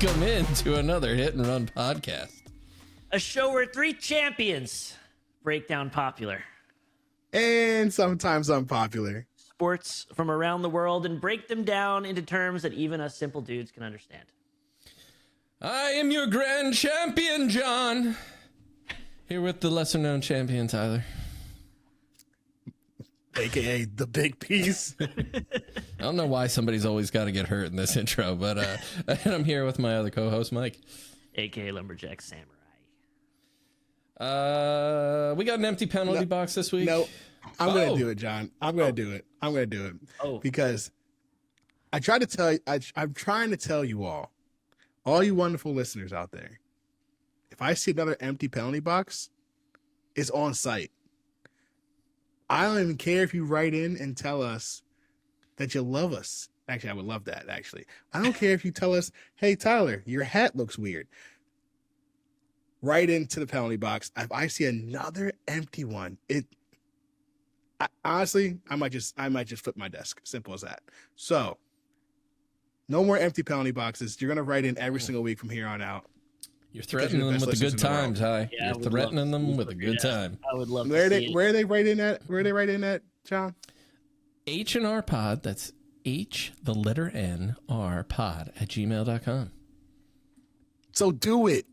Welcome into another Hit and Run podcast. A show where three champions break down popular and sometimes unpopular sports from around the world and break them down into terms that even us simple dudes can understand. I am your grand champion, John. Here with the lesser known champion, Tyler. AKA the big piece. I don't know why somebody's always got to get hurt in this intro, but and I'm here with my other co-host, Mike. AKA Lumberjack Samurai. We got an empty penalty box this week. No, I'm going to do it, John. I'm going to do it. Because I'm trying to tell you all you wonderful listeners out there, if I see another empty penalty box, it's on site. I don't even care if you write in and tell us that you love us. Actually, I would love that, actually. I don't care if you tell us, hey, Tyler, your hat looks weird. Right into the penalty box. If I see another empty one, honestly, I might just flip my desk. Simple as that. So, no more empty penalty boxes. You're gonna write in every single week from here on out. You're threatening them with a good time, Ty. Yeah, you're threatening them with a good time. I would love Where to are they writing at? Where are they writing at, John? H&R Pod. That's H, the letter N, R pod at gmail.com. So do it.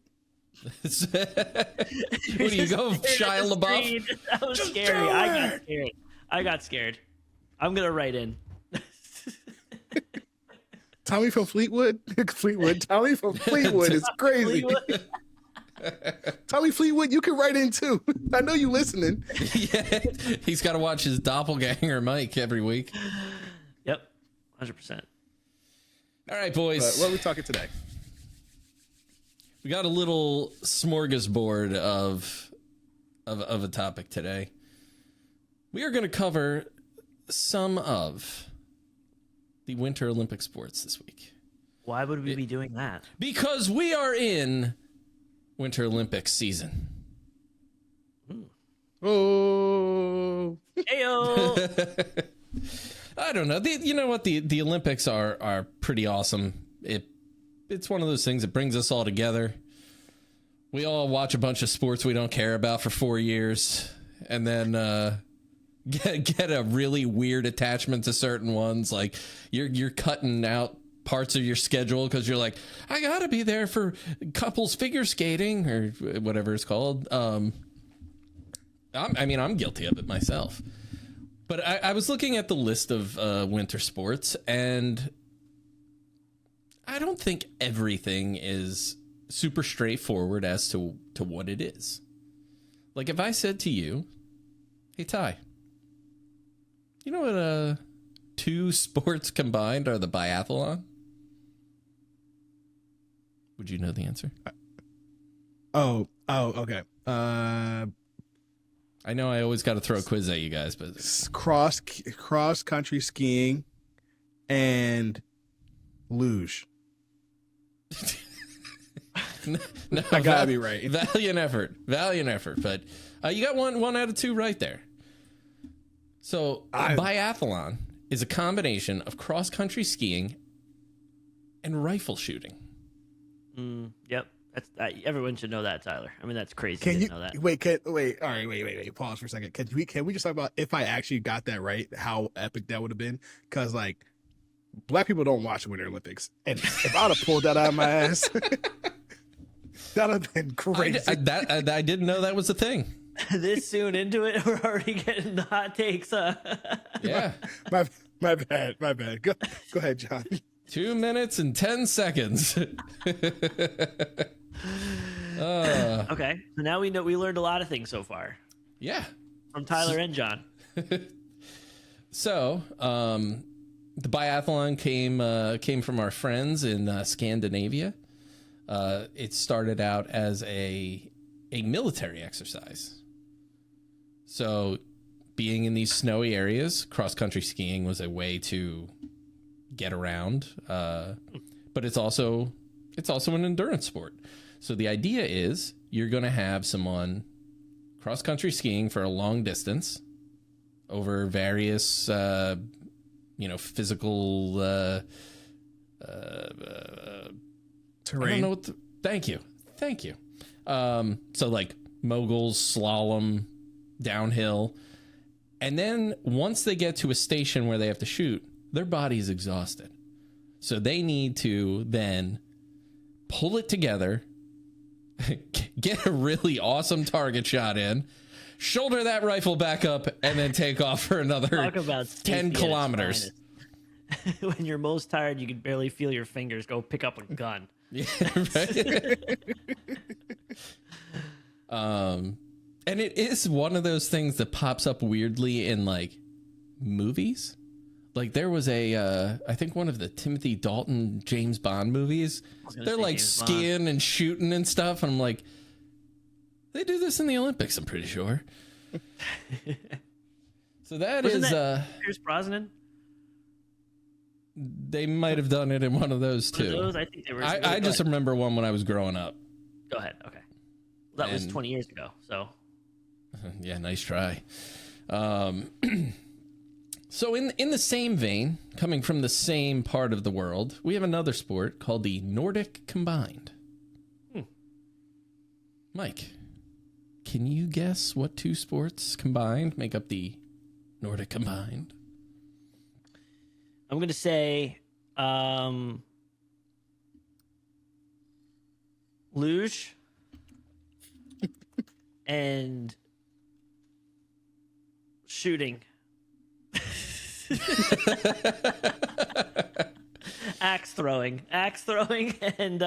What do you go, Shia LaBeouf? That was Just scary. do it! I got scared. I'm gonna write in. Tommy from Fleetwood? Tommy from Fleetwood is crazy. Tommy Fleetwood, you can write in too. I know you listening. Yeah, he's got to watch his doppelganger Mike every week. Yep, 100%. All right, boys. What are we talking today? We got a little smorgasbord of a topic today. We are going to cover some of the Winter Olympic sports this week. Why would we be doing that? Because we are in Winter Olympics season. Oh. Ayo! I don't know. You know what? The Olympics are pretty awesome. It's one of those things that brings us all together. We all watch a bunch of sports we don't care about for 4 years, and then get a really weird attachment to certain ones. Like you're cutting out parts of your schedule because you're like, I gotta be there for couples figure skating or whatever it's called. I'm guilty of it myself. But I was looking at the list of winter sports, and I don't think everything is super straightforward as to what it is. Like if I said to you, hey, Ty, you know what two sports combined are the biathlon? Would you know the answer? Oh, okay. I know I always got to throw a quiz at you guys, but cross country skiing and luge. No, I gotta be right. Valiant effort. But you got one out of two right there. So biathlon is a combination of cross country skiing and rifle shooting. Yep. That's everyone should know that, Tyler. I mean, that's crazy. Can to you know that. wait? All right, wait. Pause for a second. Can we just talk about if I actually got that right? How epic that would have been? Because like, black people don't watch Winter Olympics, and if I'd have pulled that out of my ass, that'd have been crazy. I didn't know that was a thing. This soon into it, we're already getting the hot takes. Yeah. My bad. Go ahead, John. 2 minutes and 10 seconds. Okay, so now we learned a lot of things so far Yeah. from Tyler and John. So, the biathlon came from our friends in Scandinavia. It started out as a military exercise. So, being in these snowy areas, cross-country skiing was a way to get around. But it's also an endurance sport. So the idea is you're going to have someone cross-country skiing for a long distance over various, physical terrain. I don't know what thank you. So like moguls, slalom, downhill, and then once they get to a station where they have to shoot, their body's exhausted, so they need to then pull it together, get a really awesome target shot in, shoulder that rifle back up, and then take off for another 10 kilometers. When you're most tired, you can barely feel your fingers go pick up a gun. Yeah, right. And it is one of those things that pops up weirdly in like movies. Like there was I think one of the Timothy Dalton James Bond movies. They're like James skiing Bond. And shooting and stuff. And I'm like, they do this in the Olympics, I'm pretty sure. So Wasn't that Pierce Brosnan? They might have done it in one of those too. Those, I think they were. I just remember one when I was growing up. Go ahead. Okay. Well, that was 20 years ago. So. Yeah, nice try. So in the same vein, coming from the same part of the world, we have another sport called the Nordic Combined. Mike, can you guess what two sports combined make up the Nordic Combined? I'm going to say luge and shooting. Axe throwing and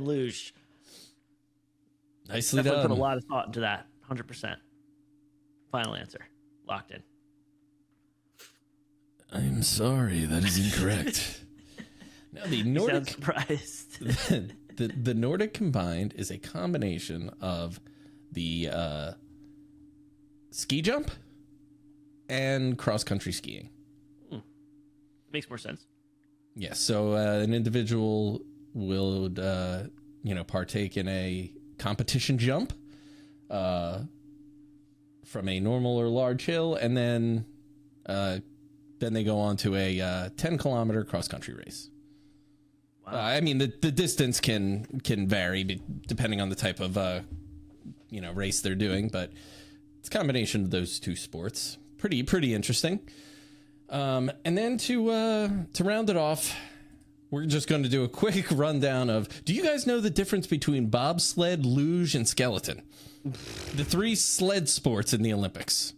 luge. Nicely Definitely done. put a lot of thought into that. 100%. Final answer. Locked in. I'm sorry, that is incorrect. Now the Nordic. You sound surprised. the Nordic Combined is a combination of the ski jump and cross country skiing. Makes more sense. Yes. Yeah, so an individual will, partake in a competition jump from a normal or large hill, and then they go on to a 10-kilometer cross country race. Wow. I mean, the distance can vary depending on the type of race they're doing, but it's a combination of those two sports. Pretty interesting. And then to round it off, we're just going to do a quick rundown of, do you guys know the difference between bobsled, luge, and skeleton? The three sled sports in the Olympics.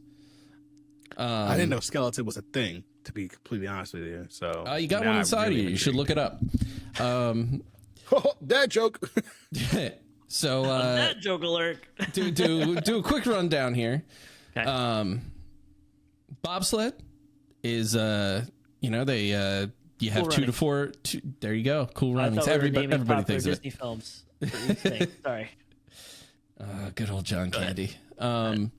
I didn't know skeleton was a thing, to be completely honest with you. So you got one inside of you. You should look it up. Dad joke. So that joke alert. do a quick rundown here. Okay. Bobsled is you have Cool 2 to 4. There you go. Cool runnings. Everybody thinks of Disney films for each thing. Sorry. Good old John Candy. 2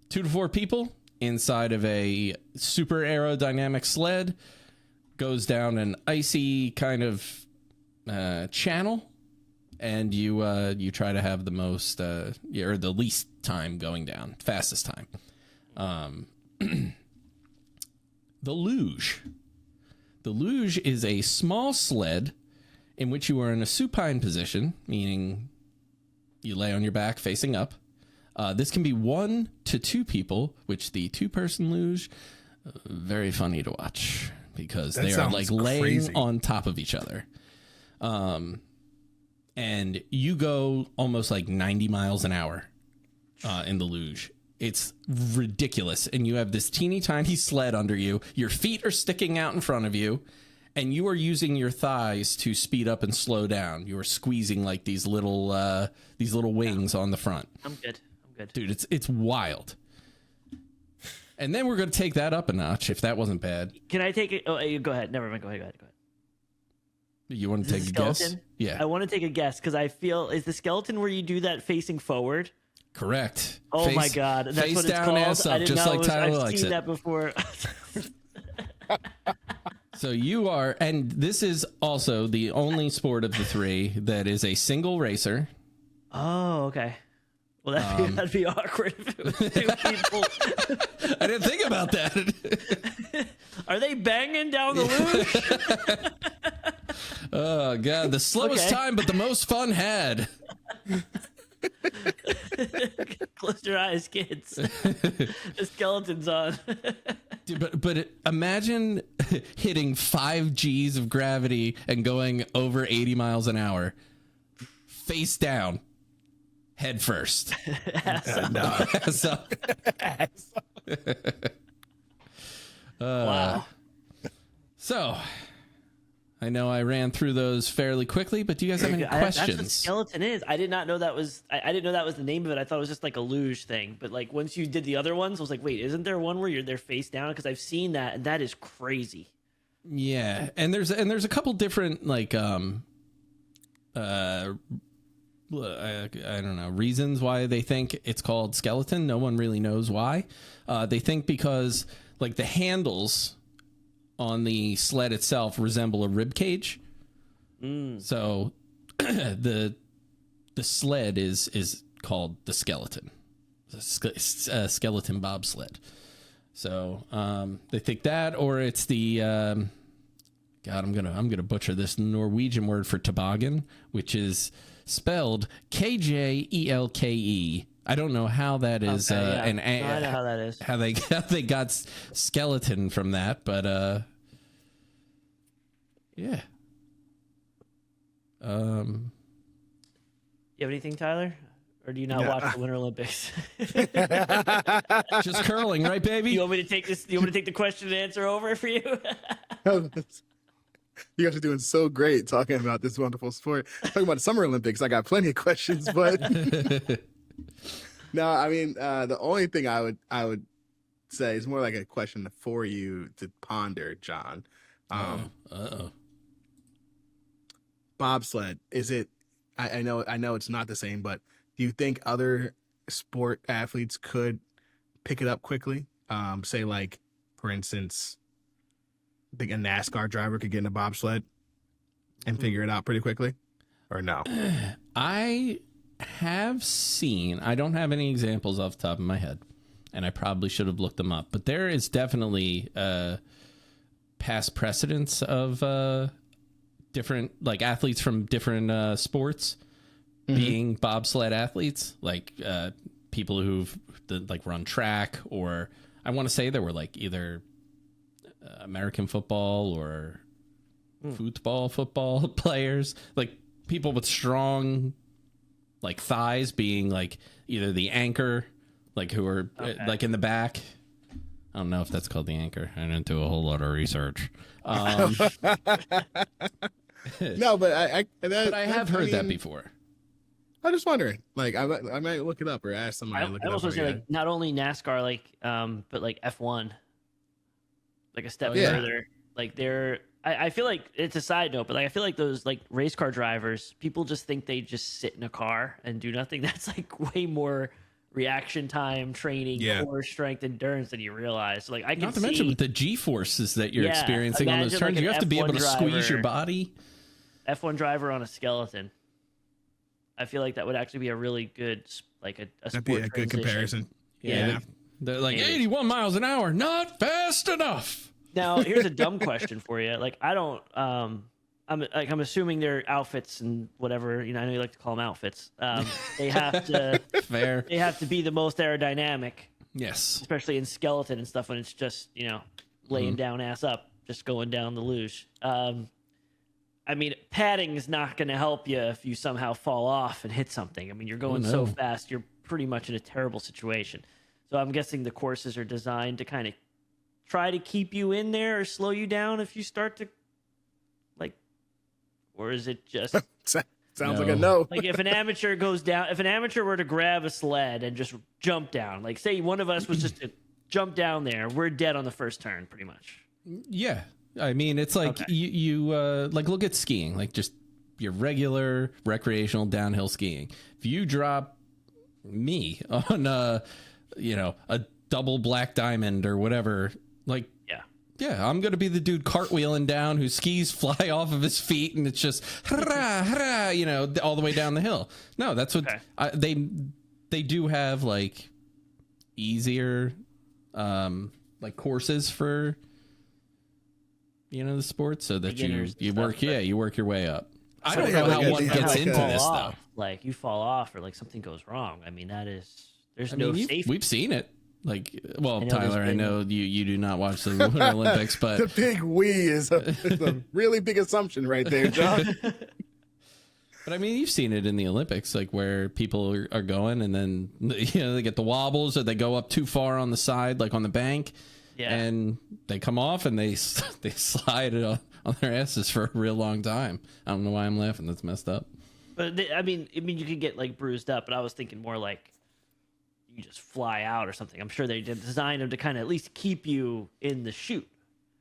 to 4 people inside of a super aerodynamic sled, goes down an icy kind of channel, and you try to have the most or the least time going down, fastest time. The luge. The luge is a small sled in which you are in a supine position, meaning you lay on your back facing up. This can be 1 to 2 people, which the 2-person luge, very funny to watch because they are like laying on top of each other. And you go almost like 90 miles an hour in the luge. It's ridiculous. And you have this teeny tiny sled under you. Your feet are sticking out in front of you, and you are using your thighs to speed up and slow down. You are squeezing like these little wings on the front. I'm good. Dude, it's wild. And then we're going to take that up a notch if that wasn't bad. Can I take it? Oh, go ahead. Never mind. Go ahead. You want to take a guess? Yeah. I want to take a guess because I feel, is the skeleton where you do that facing forward? Correct. Oh my God. That's face what it's down, called. ass up, I didn't just know like Tyler likes I've seen it. that before. So you are, and this is also the only sport of the three that is a single racer. Oh, okay. Well, that'd be awkward if it was 2 people. I didn't think about that. Are they banging down the luge? Oh god, the slowest time, but the most fun had. Close your eyes, kids. The skeleton's on. Dude, but imagine hitting 5 G's of gravity and going over 80 miles an hour, face down, head first. Ass up. Wow. So, I know I ran through those fairly quickly, but do you guys have any questions? That's what skeleton is. I did not know that was. I didn't know that was the name of it. I thought it was just like a luge thing. But like once you did the other ones, I was like, wait, isn't there one where they're face down? Because I've seen that, and that is crazy. Yeah, and there's a couple different like I don't know, reasons why they think it's called skeleton. No one really knows why. They think because like the handles on the sled itself resemble a rib cage. So the sled is called the skeleton, skeleton bobsled. So they think that, or it's the God, I'm gonna butcher this Norwegian word for toboggan, which is spelled Kjelke. I don't know how that is. Okay, yeah. I know how that is. How they got skeleton from that, but yeah. You have anything, Tyler? Or do you not watch the Winter Olympics? Just curling, right, baby? You want me to take this? You want me to take the question and answer over for you? You guys are doing so great talking about this wonderful sport. Talking about the Summer Olympics, I got plenty of questions, but no, I mean, the only thing I would say is more like a question for you to ponder, John. Bobsled, is it? I know it's not the same, but do you think other sport athletes could pick it up quickly? Say, like, for instance, I think a NASCAR driver could get in a bobsled and figure it out pretty quickly, or no? I have seen, I don't have any examples off the top of my head, and I probably should have looked them up, but there is definitely past precedents of different, like, athletes from different sports being bobsled athletes, like people who've like run track, or I want to say there were like either American football or football players, like people with strong like thighs being like either the anchor, like who are like in the back. I don't know if that's called the anchor. I didn't do a whole lot of research. No, but I have heard that before. I'm just wondering. Like, I might look it up or ask somebody. I also say like not only NASCAR, like but like F1, like a step further. Like I feel like it's a side note, but like I feel like those like race car drivers, people just think they just sit in a car and do nothing. That's like way more reaction time, training, core strength, endurance than you realize. So, like I can not to mention with the G forces that you're experiencing on those turns, like you have to be able to squeeze your body. F1 driver on a skeleton. I feel like that would actually be a really good, like a that'd be a good comparison. Yeah. They're like 81 miles an hour, not fast enough. Now, here's a dumb question for you. Like, I don't, I'm assuming their outfits and whatever, I know you like to call them outfits. They have to, they have to be the most aerodynamic. Yes. Especially in skeleton and stuff when it's just, laying down ass up, just going down the luge. I mean, padding is not going to help you if you somehow fall off and hit something. I mean, you're going so fast, you're pretty much in a terrible situation. So I'm guessing the courses are designed to kind of try to keep you in there or slow you down if you start to, like, or is it just... Sounds like a no. Like if an amateur goes down, if an amateur were to grab a sled and just jump down, like say one of us was just to jump down there, we're dead on the first turn, pretty much. Yeah. I mean, it's like you like look at skiing, like just your regular recreational downhill skiing. If you drop me on a double black diamond or whatever, like yeah, I'm gonna be the dude cartwheeling down whose skis fly off of his feet and it's just all the way down the hill. No, that's what they do have, like easier like courses for the sport, so that Beginners you and work. stuff, Yeah, you work your way up. I So don't they know have how like a- one they have gets like into a- this off, though. like you fall off or like something goes wrong. I mean, there's I no mean, safety. we've seen it. Like, well, I know Tyler, there's I been- know you do not watch the Winter Olympics, but The big we is a really big assumption right there, John. But I mean, you've seen it in the Olympics, like where people are going and then, they get the wobbles or they go up too far on the side, like on the bank, Yeah. and they come off and they slide it on their asses for a real long time. I don't know why I'm laughing. That's messed up. But I mean, you could get like bruised up, but I was thinking more like you just fly out or something. I'm sure they designed them to kind of at least keep you in the chute.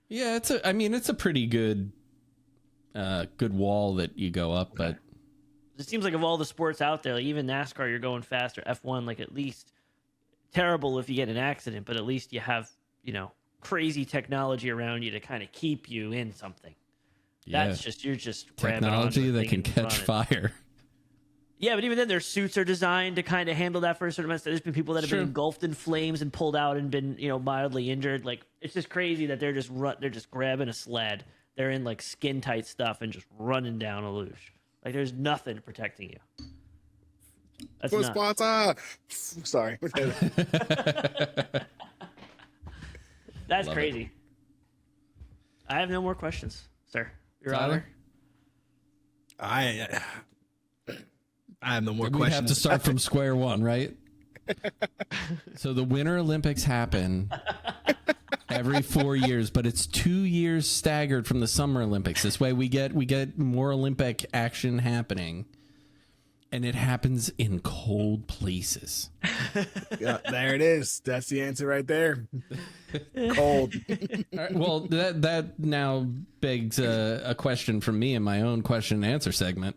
Yeah, it's a pretty good wall that you go up, but It seems like of all the sports out there, like even NASCAR, you're going faster. F1, like at least terrible if you get in an accident, but at least you have, crazy technology around you to kind of keep you in something. yeah, That's just, you're just grabbing technology onto the that thing can and catch running. fire. Yeah, but even then, their suits are designed to kind of handle that for a certain amount. There's been people that have Sure. been engulfed in flames and pulled out and been, mildly injured. Like it's just crazy that they're just grabbing a sled. They're in like skin tight stuff and just running down a luge. Like there's nothing protecting you. That's For nuts. sponsor. Sorry. That's Love crazy. I have no more questions, sir. Your Tyler? Honor. I have no more We questions. have to start from square one, right? So the Winter Olympics happen every 4 years, but it's 2 years staggered from the Summer Olympics. This way we get more Olympic action happening, and it happens in cold places. Yeah, there it is. That's the answer right there. Cold. All right, well, that now begs a question from me in my own question and answer segment.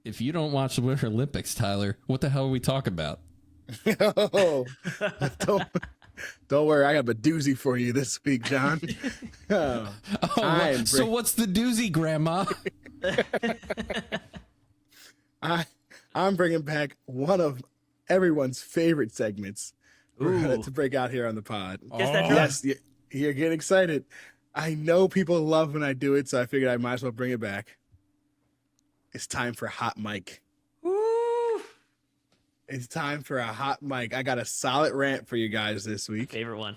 If you don't watch the Winter Olympics, Tyler, what the hell are we talking about? Oh, don't worry. I have a doozy for you this week, John. Oh, So what's the doozy, Grandma? I'm bringing back one of everyone's favorite segments Ooh. to break out here on the pod. Guess that drop. Yes, you're getting excited. I know people love when I do it, so I figured I might as well bring it back. It's time for Hot Mic. Woo! It's time for a hot mic. I got a solid rant for you guys this week. Favorite one.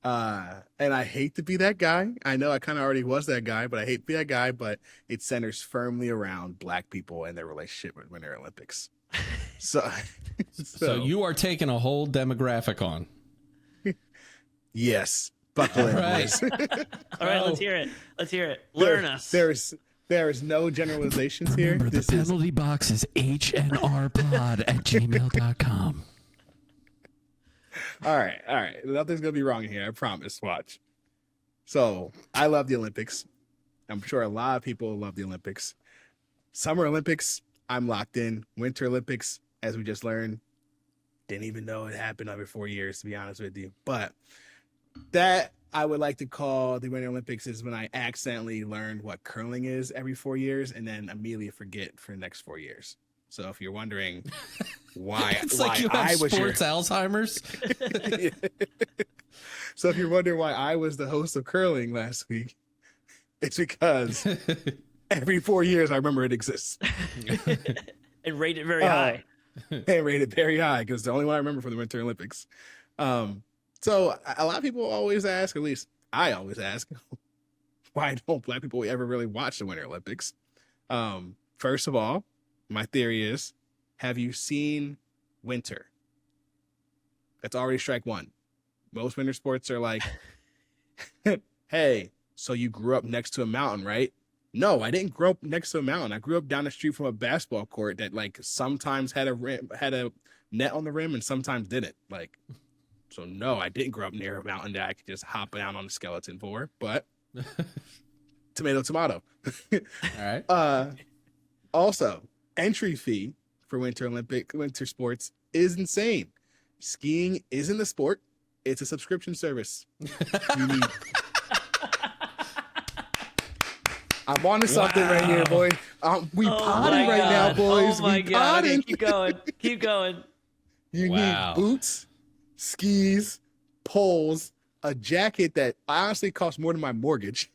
And I hate to be that guy. I know I kind of already was that guy, but I hate to be that guy. But it centers firmly around Black people and their relationship with Winter Olympics. So You are taking a whole demographic on. yes, buckle in, Right. boys. All right, let's hear it. Let's hear it. Learn us. There is no generalizations here. Remember, the penalty box is hnrpod@gmail.com. All right. Nothing's gonna be wrong here. I promise. Watch. So I love the Olympics. I'm sure a lot of people love the Olympics. Summer Olympics, I'm locked in. Winter Olympics, as we just learned, didn't even know it happened every 4 years, to be honest with you. But that I would like to call the Winter Olympics is when I accidentally learned what curling is every 4 years and then immediately forget for the next 4 years. So if you're wondering why, It's why like you have I was sports your, Alzheimer's. so if you're wondering why I was the host of curling last week, it's because every 4 years I remember it exists And rate it very high. and rated very high because it's the only one I remember from the Winter Olympics. So a lot of people always ask, at least I always ask, why don't Black people ever really watch the Winter Olympics? First of all, my theory is, have you seen winter? That's already strike one. Most winter sports are like, hey, so you grew up next to a mountain, right? No, I didn't grow up next to a mountain. I grew up down the street from a basketball court that like sometimes had a net on the rim and sometimes didn't. Like, so no, I didn't grow up near a mountain that I could just hop down on a skeleton for, but tomato. All right. Also, entry fee for winter sports is insane. Skiing isn't a sport. It's a subscription service. You need... I'm on to something right here, boy. We potting right now, boys. Oh my we god. potting. Okay, keep going. Keep going. You Wow. need boots, skis, poles, a jacket that honestly costs more than my mortgage,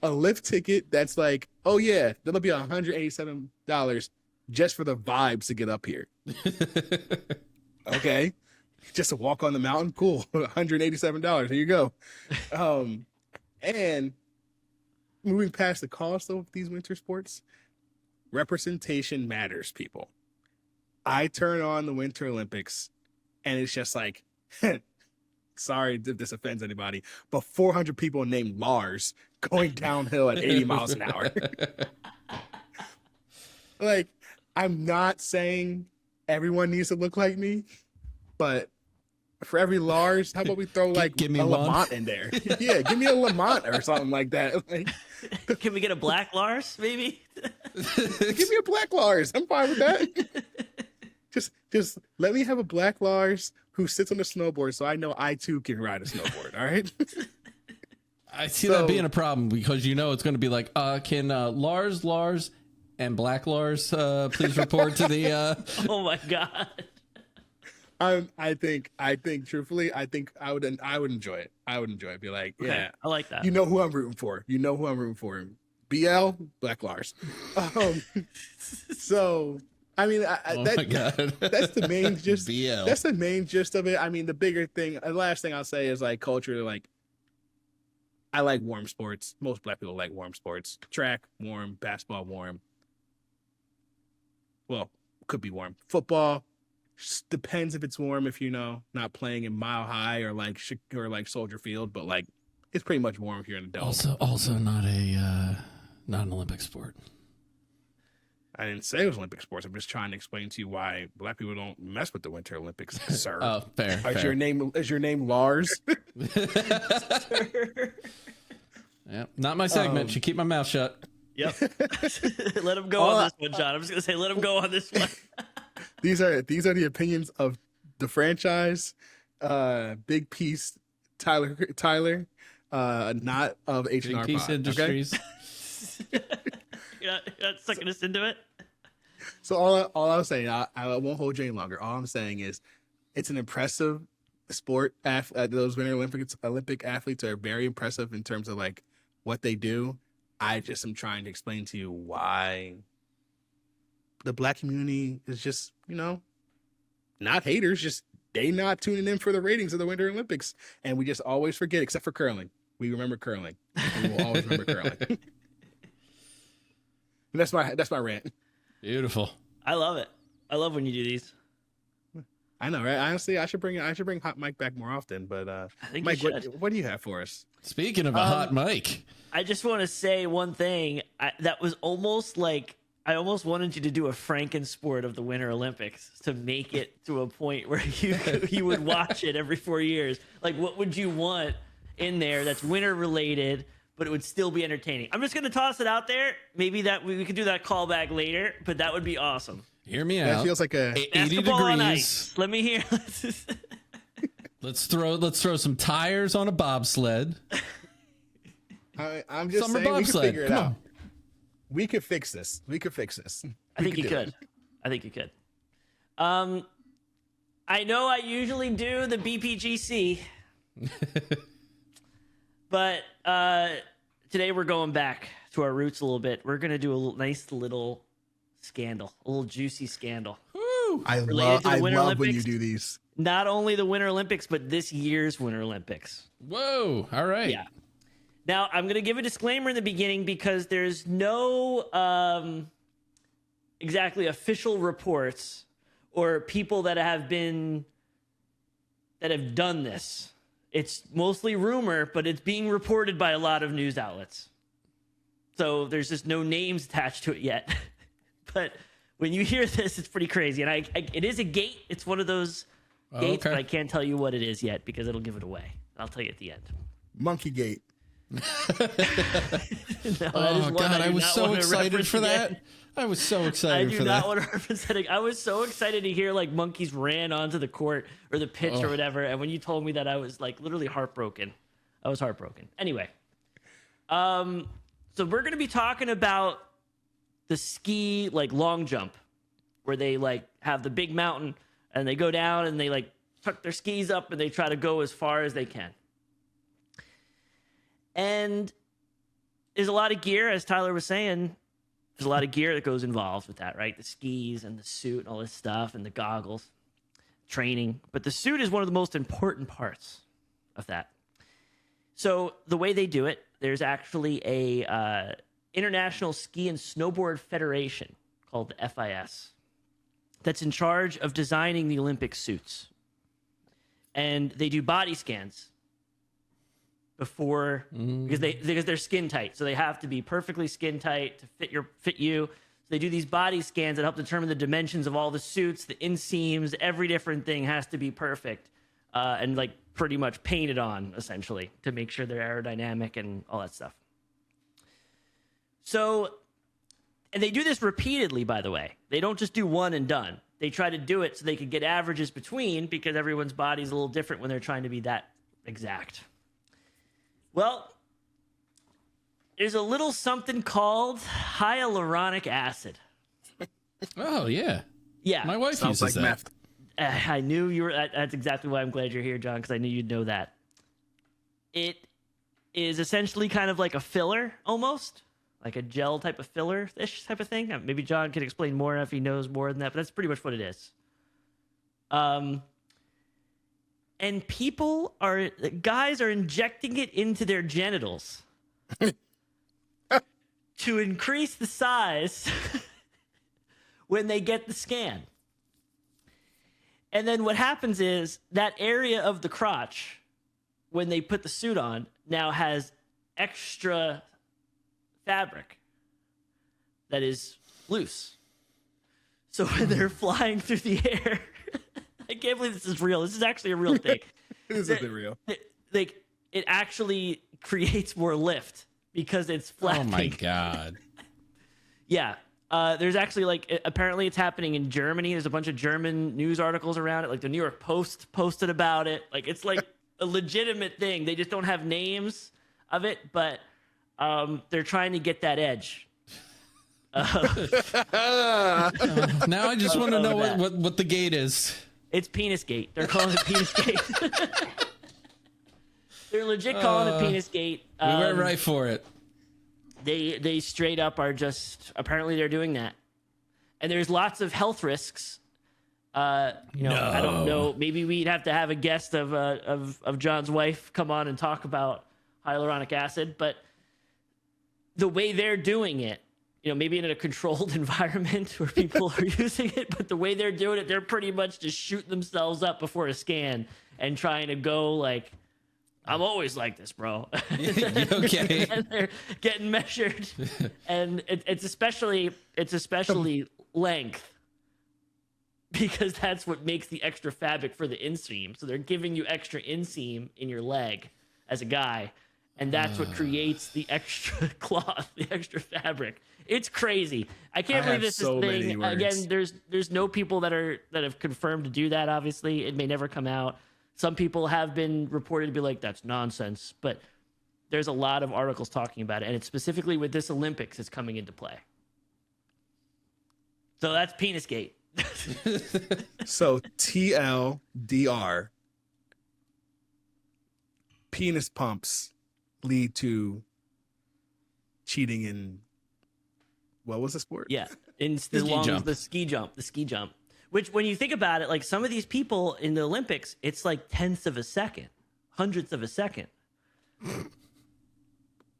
a lift ticket that's like, oh yeah, that'll be $187 just for the vibes to get up here. Okay, just to walk on the mountain, cool. $187. Here you go. And moving past the cost of these winter sports, representation matters, people. I turn on the Winter Olympics, and it's just like, sorry if this offends anybody, but 400 people named Lars going downhill at 80 miles an hour. Like, I'm not saying everyone needs to look like me, but for every Lars, how about we throw like give me a one. Lamont in there? Yeah, give me a Lamont or something like that. Like, Can we get a black Lars, maybe? give me a black Lars. I'm fine with that. Just let me have a black Lars who sits on a snowboard so I know I too can ride a snowboard. All right. I see that being a problem because it's going to be like, can Lars and Black Lars please report to the Oh my God. I think truthfully, I think I would enjoy it. I would enjoy it. Be like, Okay, yeah, I like that. You know who I'm rooting for. BL, Black Lars. So I mean, my God. that's the main gist. BL. That's the main gist of it. I mean, the bigger thing, the last thing I'll say is like culture. Like, I like warm sports. Most Black people like warm sports. Track, warm. Basketball, warm. Well, could be warm. Football, just depends if it's warm. If not playing in Mile High or like Soldier Field, but like it's pretty much warm if you're an adult. Also not an Olympic sport. I didn't say it was Olympic sports. I'm just trying to explain to you why Black people don't mess with the Winter Olympics, sir. Oh, fair. Is your name Lars? Yeah, not my segment. Should keep my mouth shut. Yep. Let him go on this one, John. I'm just gonna say let him go on this one. These are the opinions of the franchise, Big Piece, Tyler, not of H&R Big Piece Pod, Industries. Okay? You're not sucking us into it. So all I was saying, I won't hold you any longer. All I'm saying is, it's an impressive sport. Those Winter Olympic athletes are very impressive in terms of like what they do. I just am trying to explain to you why the Black community is just, not haters, just they not tuning in for the ratings of the Winter Olympics. And we just always forget, except for curling. We remember curling. We will always remember curling. And that's my rant. Beautiful. I love it. I love when you do these. I know, right? Honestly, I should bring Hot Mike back more often. But I think Mike, you should. what do you have for us? Speaking of a hot mic, I just want to say one thing. That was almost like I almost wanted you to do a Frankensport of the Winter Olympics to make it to a point where you would watch it every 4 years. Like, what would you want in there that's winter related, but it would still be entertaining? I'm just going to toss it out there. Maybe that we could do that callback later, but that would be awesome. hear me out. That feels like a 80 Basketball on degrees. ice. Let me hear. Let's throw some tires on a bobsled. I'm just Summer saying we can bobsled. figure it Come out. on. We could fix this. I think you could. I know I usually do the BPGC, but today we're going back to our roots a little bit. We're going to do a nice little scandal, a little juicy scandal. I Related to the Winter love when you Olympics. do these. Not only the Winter Olympics, but this year's Winter Olympics. Whoa. All right. Yeah. Now, I'm going to give a disclaimer in the beginning because there's no exactly official reports or people that have done this. It's mostly rumor, but it's being reported by a lot of news outlets. So there's just no names attached to it yet. But when you hear this, it's pretty crazy. And it is a gate. It's one of those gates, but I can't tell you what it is yet because it'll give it away. I'll tell you at the end. Monkey Gate. No, Oh God, I was so excited for that. I was so I excited do for not that. want to reference that. I was so excited to hear like monkeys ran onto the court or the pitch or whatever. And when you told me that, I was like literally heartbroken. I was heartbroken. Anyway, so we're going to be talking about the ski like long jump where they like have the big mountain and they go down and they like tuck their skis up and they try to go as far as they can. And there's a lot of gear, as Tyler was saying. There's a lot of gear that goes involved with that, right? The skis and the suit and all this stuff and the goggles, training. But the suit is one of the most important parts of that. So the way they do it, there's actually a International Ski and Snowboard Federation called the FIS that's in charge of designing the Olympic suits. And they do body scans before because they're skin tight, so they have to be perfectly skin tight to fit you. So they do these body scans that help determine the dimensions of all the suits, the inseams, every different thing has to be perfect, and like pretty much painted on essentially to make sure they're aerodynamic and all that stuff. So, and they do this repeatedly, by the way. They don't just do one and done. They try to do it so they could get averages between, because everyone's body's a little different when they're trying to be that exact. Well, there's a little something called hyaluronic acid. Oh, yeah. Yeah. My wife Sounds uses like that. meth. I knew you were. That's exactly why I'm glad you're here, John, because I knew you'd know that. It is essentially kind of like a filler, almost. Like a gel type of filler-ish type of thing. Maybe John can explain more if he knows more than that, but that's pretty much what it is. And guys are injecting it into their genitals to increase the size when they get the scan. And then what happens is that area of the crotch, when they put the suit on, now has extra fabric that is loose. So when they're flying through the air, I can't believe this is real. This is actually a real thing. This isn't real. It actually creates more lift because it's flapping. Oh my God. Yeah. There's actually apparently it's happening in Germany. There's a bunch of German news articles around it. Like the New York Post posted about it. Like it's like a legitimate thing. They just don't have names of it, but they're trying to get that edge. Now I just want to know what the gate is. It's Penis Gate. They're calling it Penis Gate. They're legit calling it Penis Gate. We went right for it. They straight up are just, apparently they're doing that. And there's lots of health risks. I don't know. Maybe we'd have to have a guest of John's wife come on and talk about hyaluronic acid, but the way they're doing it, maybe in a controlled environment where people are using it, but the way they're doing it, they're pretty much just shooting themselves up before a scan and trying to go like, I'm always like this, bro. Okay. And they're getting measured, and it's especially length, because that's what makes the extra fabric for the inseam. So they're giving you extra inseam in your leg as a guy, and that's what creates the extra cloth, the extra fabric. It's crazy. I can't believe this is a thing. Again, there's no people that have confirmed to do that. Obviously, it may never come out. Some people have been reported to be like, that's nonsense, but there's a lot of articles talking about it, and it's specifically with this Olympics is coming into play. So that's Penis Gate. So TLDR, penis pumps lead to cheating in, what was the sport? Yeah, in the ski jump. Which, when you think about it, like some of these people in the Olympics, it's like tenths of a second, hundredths of a second.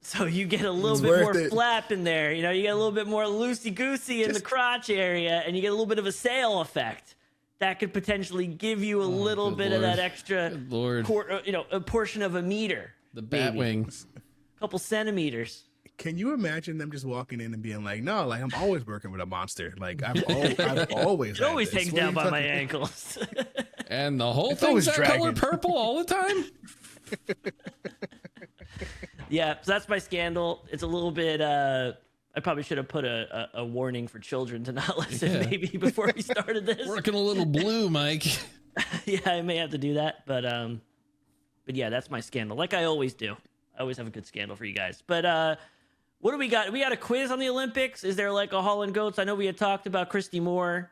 So you get a little bit more flap in there. You get a little bit more loosey-goosey in the crotch area, and you get a little bit of a sail effect. That could potentially give you a little bit of that extra, a portion of a meter. The bat wings. A couple centimeters. Can you imagine them just walking in and being like, no, like I'm always working with a monster. Like I've always it always hangs down by my ankles. And the whole thing's that color purple all the time? Yeah, so that's my scandal. It's a little bit, I probably should have put a warning for children to not listen maybe before we started this. Working a little blue, Mike. Yeah, I may have to do that. But yeah, that's my scandal. Like I always do. I always have a good scandal for you guys. But what do we got? We got a quiz on the Olympics. Is there like a Hall and Goats? I know we had talked about Christy Moore.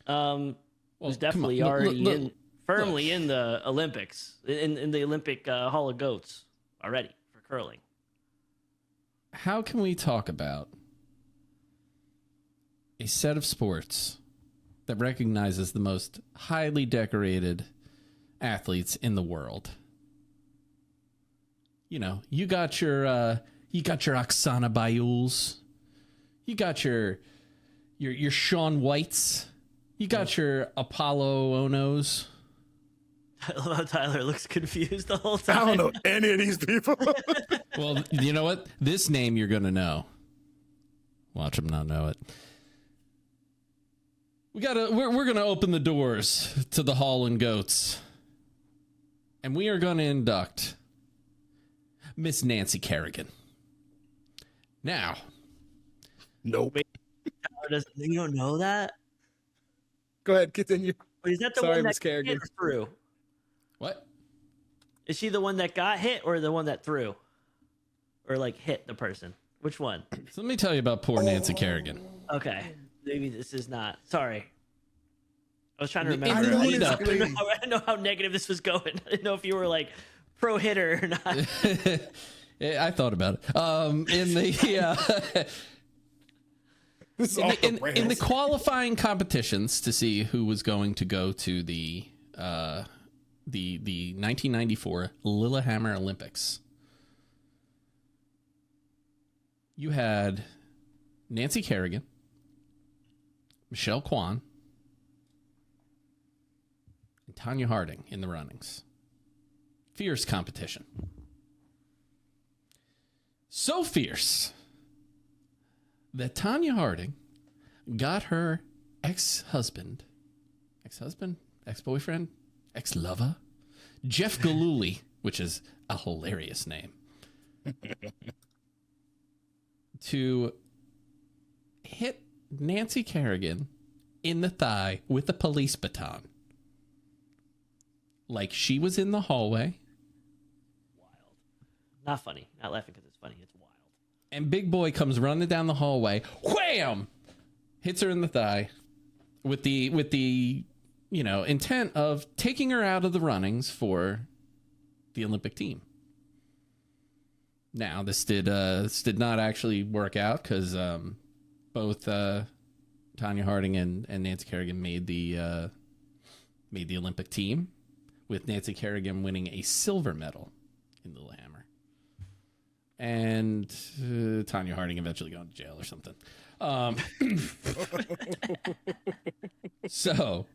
Who's definitely already in firmly in the Olympics, in the Olympic Hall of Goats already for curling. How can we talk about a set of sports that recognizes the most highly decorated athletes in the world? You know, you got your Oksana Bayuls, you got your Shaun Whites, you got your Apollo Onos. I love how Tyler looks confused the whole time. I don't know any of these people. Well, you know what? This name you're gonna know. Watch him not know it. We're gonna open the doors to the Hall and Goats, and we are gonna induct Miss Nancy Kerrigan. Now, Nope. You don't know that? Go ahead, continue. Wait, is that the Sorry, one Miss that Kerrigan. hit or threw? what? Is she the one that got hit or the one that threw? Or like hit the person? Which one? So let me tell you about poor Nancy Kerrigan. Okay. Maybe this is not. Sorry. I was trying to In the remember. I lead up. didn't know how negative this was going. I didn't know if you were like pro hitter or not. I thought about it. In the This is off the in the rails. qualifying competitions to see who was going to go to the 1994 Lillehammer Olympics, you had Nancy Kerrigan, Michelle Kwan, and Tanya Harding in the runnings. Fierce competition. So fierce that Tanya Harding got her ex-boyfriend, ex-lover, Jeff Gillooly, which is a hilarious name, to hit Nancy Kerrigan in the thigh with a police baton. Like she was in the hallway. Wild. Not funny. Not laughing because it's funny. It's wild. And Big Boy comes running down the hallway, wham! Hits her in the thigh with the intent of taking her out of the runnings for the Olympic team. Now, this did not actually work out because both Tanya Harding and Nancy Kerrigan made the Olympic team, with Nancy Kerrigan winning a silver medal in Lillehammer. And Tanya Harding eventually going to jail or something. So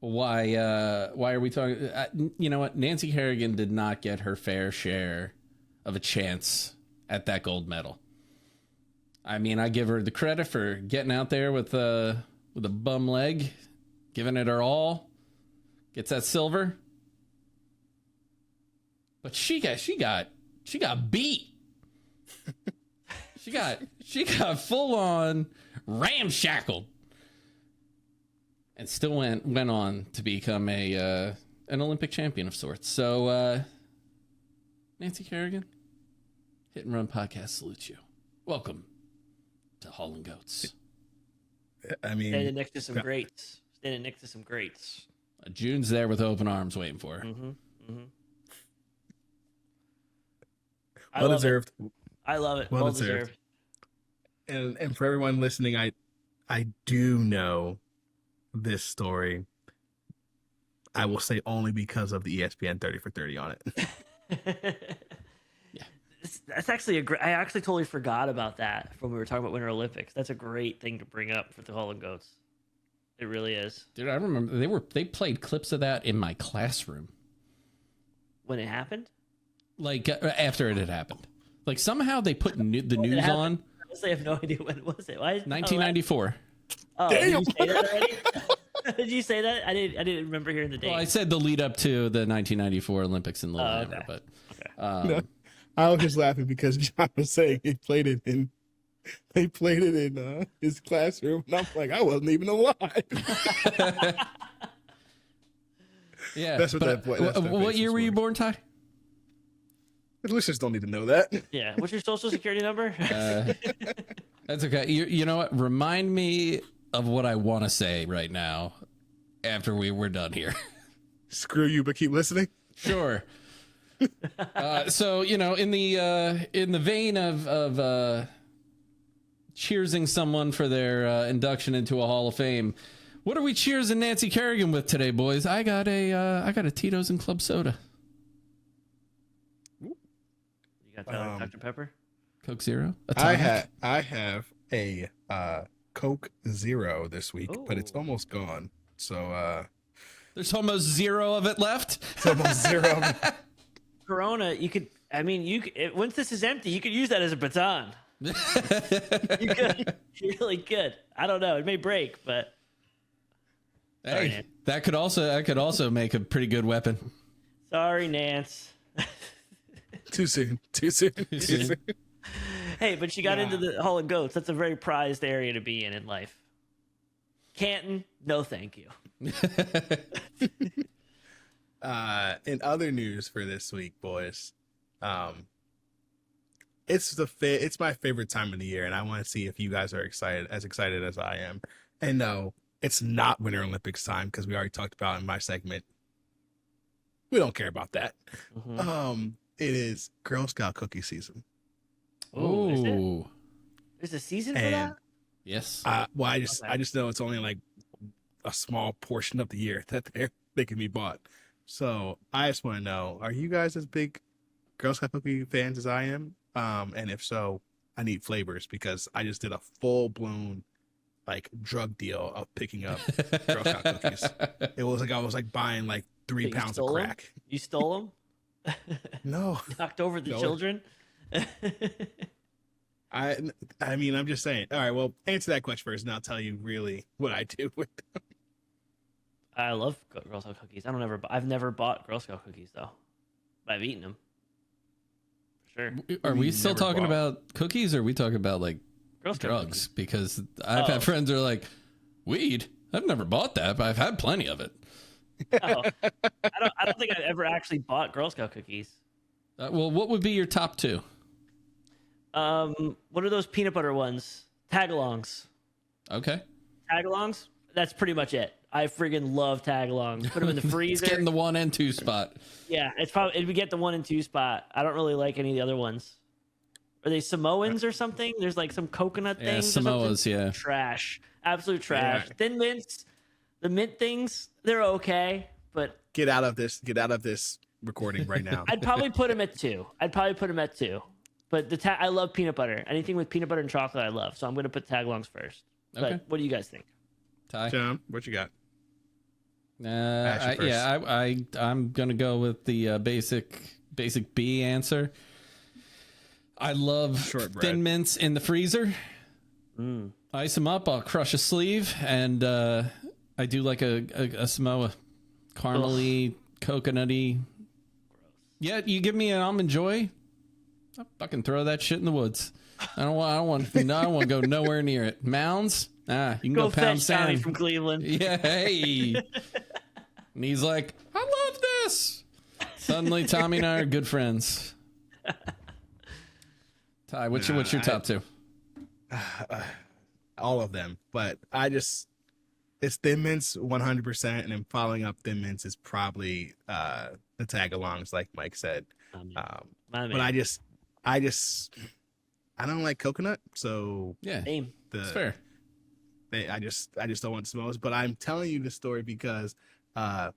why are we talking? You know what? Nancy Kerrigan did not get her fair share of a chance at that gold medal. I mean, I give her the credit for getting out there with a bum leg, giving it her all, gets that silver. But she got beat. She got full on ramshackled, and still went on to become an Olympic champion of sorts. So, Nancy Kerrigan, Hit and Run Podcast salutes you. Welcome to Hall and Goats. I mean, Standing next to some greats. June's there with open arms waiting for her. Mm-hmm. Mm-hmm. well deserved. I love it. Well deserved. And for everyone listening, I do know this story. I will say only because of the ESPN 30 for 30 on it. Yeah. That's actually I actually totally forgot about that when we were talking about Winter Olympics. That's a great thing to bring up for the Hall and Goats. It really is. Dude, I remember they played clips of that in my classroom. When it happened? Like after it had happened. Like somehow they put the news on. I honestly have no idea when it was. Why? 1994. Oh, Damn. did you say that already? Did you say that? I didn't remember hearing the date. Well, I said the lead up to the 1994 Olympics in Lillehammer, okay. but No, I was just laughing because John was saying they played it in his classroom, and I'm like, I wasn't even alive. yeah. That's what that. What year were you born, Ty? The listeners don't need to know that. Yeah. What's your social security number? That's okay. You know what? Remind me of what I want to say right now after we're done here. Screw you, but keep listening. Sure. So, you know, in the vein of cheersing someone for their induction into a Hall of Fame, what are we cheersing Nancy Kerrigan with today, boys? I got a Tito's and Club Soda. You got Dr. Pepper? Coke Zero? I have a Coke Zero this week, but it's almost gone. So there's almost zero of it left. It's almost zero. Corona, once this is empty, you could use that as a baton. You could. You really could. I don't know. It may break, but hey, that could also make a pretty good weapon. Sorry, Nance. Too soon. Hey, but she got into the Hall of Goats. That's a very prized area to be in life. Canton, no thank you. In other news for this week, boys, it's my favorite time of the year, and I want to see if you guys are excited as I am. And no, it's not Winter Olympics time because we already talked about in my segment. We don't care about that. Mm-hmm. It is Girl Scout cookie season. Oh, there's a season for that? Yes. Well, I just know it's only like a small portion of the year that they can be bought. So I just want to know: are you guys as big Girl Scout cookie fans as I am? And if so, I need flavors because I just did a full blown like drug deal of picking up Girl Scout cookies. It was like I was like buying like 3 pounds of crack. You stole them? No. Knocked over the children? I mean, I'm just saying. All right, well, answer that question first, and I'll tell you really what I do with them. I love Girl Scout cookies. I've never bought Girl Scout cookies though, but I've eaten them. For sure. Are we still talking about cookies, or are we talking about like Girl Scout drugs? Cookies. Because I've had friends who are like, weed. I've never bought that, but I've had plenty of it. Oh, I don't think I've ever actually bought Girl Scout cookies. Well, what would be your top 2? What are those peanut butter ones? Tagalongs. Okay. Tagalongs? That's pretty much it. I friggin' love tagalongs. Put them in the freezer. It's getting the 1 and 2 spot. Yeah, it would get the 1 and 2 spot. I don't really like any of the other ones. Are they Samoans or something? There's like some coconut things. Yeah, Samoas, yeah. Trash. Absolute trash. Yeah. Thin mints, the mint things, they're okay, but Get out of this recording right now. I'd probably put them at 2. But I love peanut butter. Anything with peanut butter and chocolate, I love. So I'm going to put tagalongs first. Okay. But what do you guys think? Ty? John, what you got? I'm gonna go with the basic B answer. I love Shortbread. Thin Mints in the freezer. Ice them up. I'll crush a sleeve, and I do like a Samoa, caramely, coconutty. Yeah, you give me an Almond Joy, I'll fucking throw that shit in the woods. I don't want to go nowhere near it. Mounds. You can go pound fetch Tommy sand from Cleveland. Yeah, hey. And he's like, I love this. Suddenly, Tommy and I are good friends. Ty, what's your top 2? All of them, but it's Thin Mints 100%, and then following up Thin Mints is probably the tagalongs, like Mike said. But I don't like coconut, so Yeah, Same. it's fair. I just don't want Samoas. But I'm telling you this story because I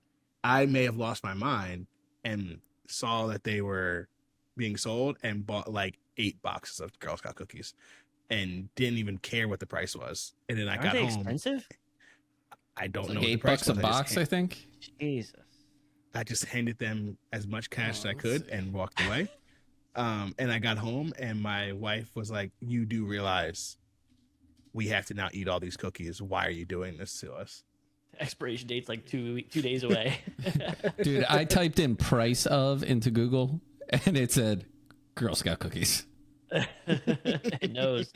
may have lost my mind and saw that they were being sold and bought like 8 boxes of Girl Scout cookies and didn't even care what the price was. And then I got home. Expensive? I don't It's know. like What the price $8 a was. box, I think. Jesus. I just handed them as much cash as I could and walked away. And I got home and my wife was like, "You do realize we have to now eat all these cookies. Why are you doing this to us?" Expiration date's like 2 days away. Dude, I typed in price of into Google and it said Girl Scout cookies. It knows.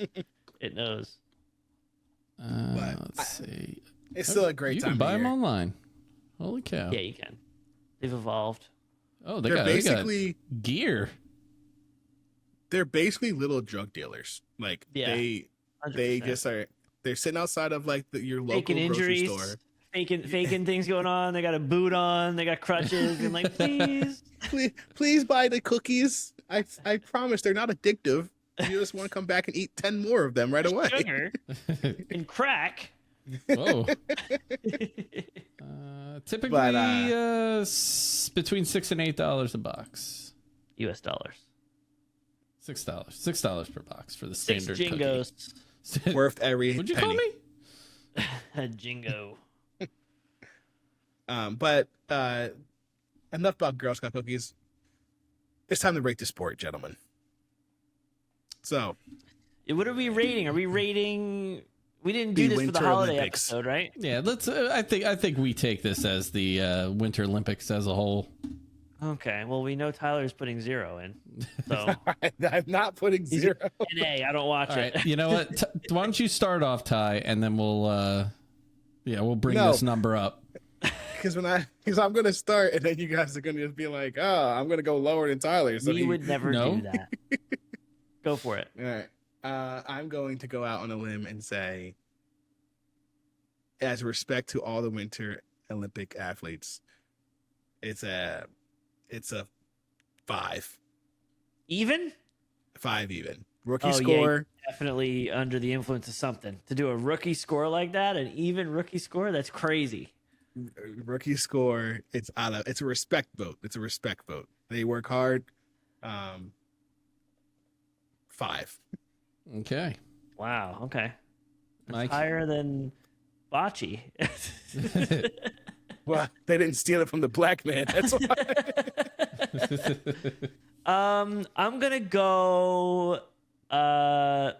Let's see. It's still a great You time. can buy of them year. online. Holy cow. Yeah, you can. They've evolved. Oh, They're they basically got gear. they're basically little drug dealers. Like Yeah, they 100%. just are. They're sitting outside of like your local faking grocery injuries, store. faking things going on. They got a boot on. They got crutches. And like, please. Please buy the cookies. I promise they're not addictive. You just want to come back and eat 10 more of them right away. Sugar and crack. Whoa. Typically, between $6 and $8 a box. US dollars. $6 per box for the standard 6 jingos. Cookie. Worth every What'd you penny. call me? A jingo. But enough about Girl Scout cookies. It's time to rate the sport, gentlemen. So, what are we rating? Are we rating? We didn't do The this for the Winter holiday Olympics. episode, right? Yeah, let's. I think we take this as the Winter Olympics as a whole. Okay. Well, we know Tyler's putting 0 in, so I'm not putting 0. an A. I don't watch All it. right, you know what? Why don't you start off, Ty, and then we'll bring this number up. Because I'm gonna start, and then you guys are gonna just be like, "Oh, I'm gonna go lower than Tyler." So We would never No. do that. Go for it. All right. I'm going to go out on a limb and say, as respect to all the Winter Olympic athletes, it's a 5. Even? 5 even. Rookie Oh, yeah. score. Definitely under the influence of something. To do a rookie score like that, an even rookie score, that's crazy. Rookie score. It's a respect vote. It's a respect vote. They work hard. 5. Okay, Wow. Okay. That's Mike. higher than Bocce. Well, they didn't steal it from the black man. That's why. I'm gonna go. I'm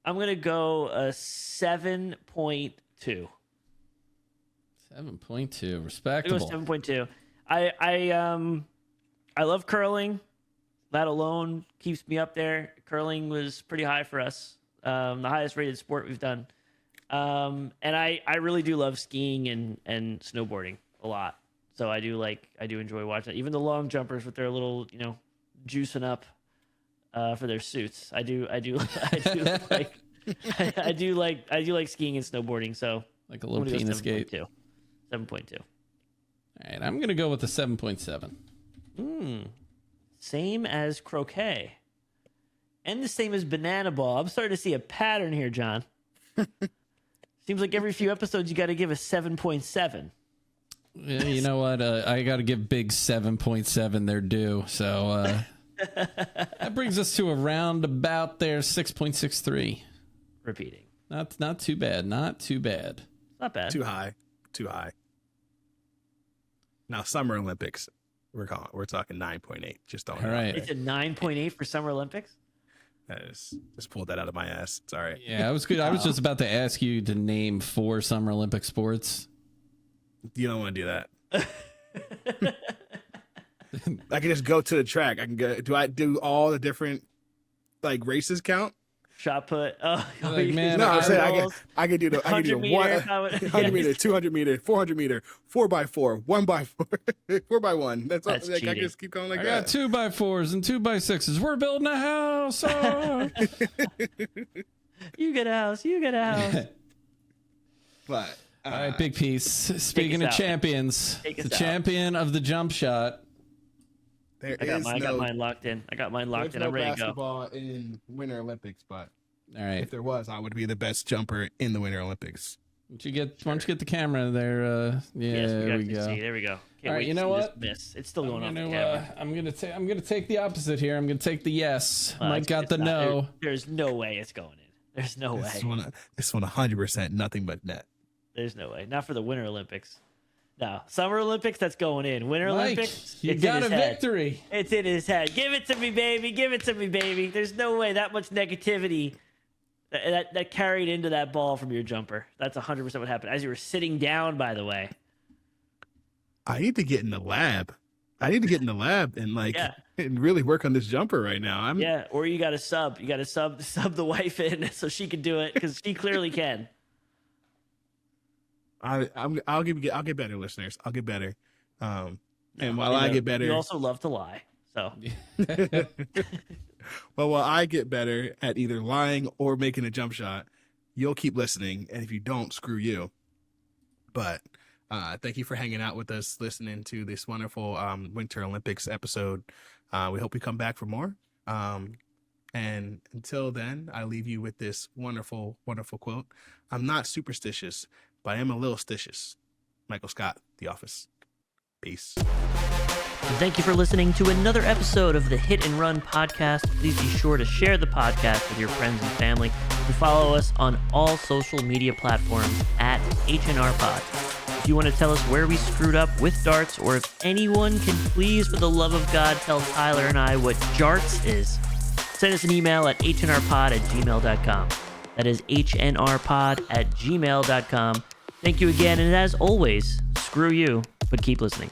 gonna go a 7.2. 7.2, I go respectable. 7.2. I love curling. That alone keeps me up there. Curling was pretty high for us. The highest rated sport we've done. And I really do love skiing and snowboarding a lot. So I do enjoy watching it. Even the long jumpers with their little, juicing up for their suits. I do like I do like skiing and snowboarding. So Like a little penis skate. 7.2. All right, I'm gonna go with the 7.7. Same as croquet. And the same as banana ball. I'm starting to see a pattern here, John. Seems like every few episodes you got to give a 7.7. Yeah, you know what? I got to give Big 7.7 their due. So that brings us to around about there 6.63. Repeating. Not too bad. Not too bad. Not bad. Too high. Now, Summer Olympics, we're talking 9.8. Just don't. All right. It's a 9.8 for Summer Olympics. That is, just pulled that out of my ass. Sorry. Yeah, I was good. I was just about to ask you to name 4 Summer Olympic sports. You don't want to do that. I can just go to the track. I can go. Do I do all the different races count? Shot put. Oh, Like, man, No, I'm saying rolls, I can do the 100 meter, 100 meter, 200 meter, 400 meter, 4x4, 1x4, 4x1. That's all. That's I can cheating. just keep going like I that. got 2x4s and 2x6s. We're building a house. Oh. You get a house. You get a house. But All right, big piece. Speaking us of out. champions, Take us the out. champion of the jump shot. there I got is mine locked in. I'm there's ready no to go. basketball in Winter Olympics, but All right. if there was, I would be the best jumper in the Winter Olympics. Why don't you get the camera there? Yeah, Yes, there we to go. see. There we go. Can't All right, wait you to know see what? this miss. It's still going I'm on the gonna, camera. I'm gonna take the opposite here. I'm gonna take the yes. Mike It's- got it's the not- no. There's no way it's going in. There's no way. This one 100% nothing but net. There's no way. Not for the Winter Olympics. No. Summer Olympics, that's going in. Winter Mike, Olympics, you it's got in a his head. victory. It's in his head. Give it to me, baby. Give it to me, baby. There's no way that much negativity that carried into that ball from your jumper. That's 100% what happened. As you were sitting down, by the way. I need to get in the lab. and Yeah. and really work on this jumper right now. Yeah, or you got to sub. You got to sub the wife in so she can do it because she clearly can. I'll get better, listeners. I'll get better. And while I get better, You also love to lie. So while I get better at either lying or making a jump shot, you'll keep listening. And if you don't, screw you. But thank you for hanging out with us, listening to this wonderful Winter Olympics episode. We hope you come back for more. And until then, I leave you with this wonderful, wonderful quote. I'm not superstitious, but I am a little stitious. Michael Scott, The Office. Peace. And thank you for listening to another episode of the Hit and Run podcast. Please be sure to share the podcast with your friends and family and follow us on all social media platforms at HNRPod. If you want to tell us where we screwed up with darts, or if anyone can please, for the love of God, tell Tyler and I what jarts is, send us an email at hnrpod@gmail.com. That is hnrpod@gmail.com. Thank you again, and as always, screw you, but keep listening.